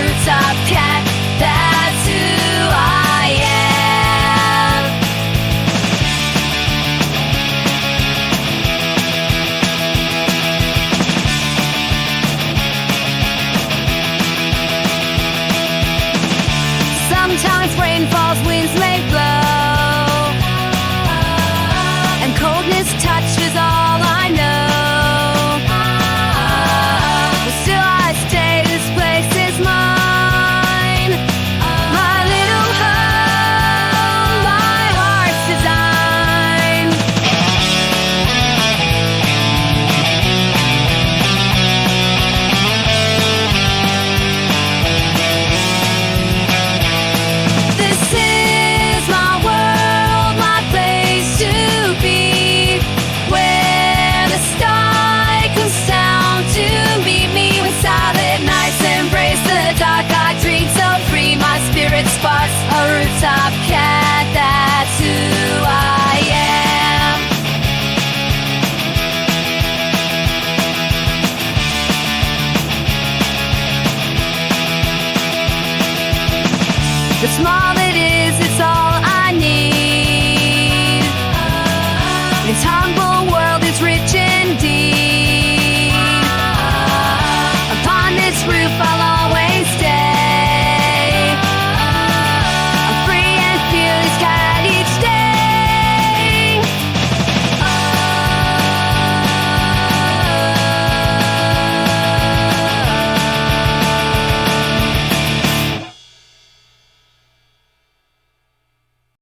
Rooftop Cat, that's who I am. Sometimes rain falls, winds may blow, and coldness touches all I know. But still I stay, this place is mine. My little home, my heart's design. This is my world, my place to be, where the sky comes down to meet me with silent nights. Embrace the dark, I dream so free. My spirit sparks a rooftop cat, that's who I am. The small it is,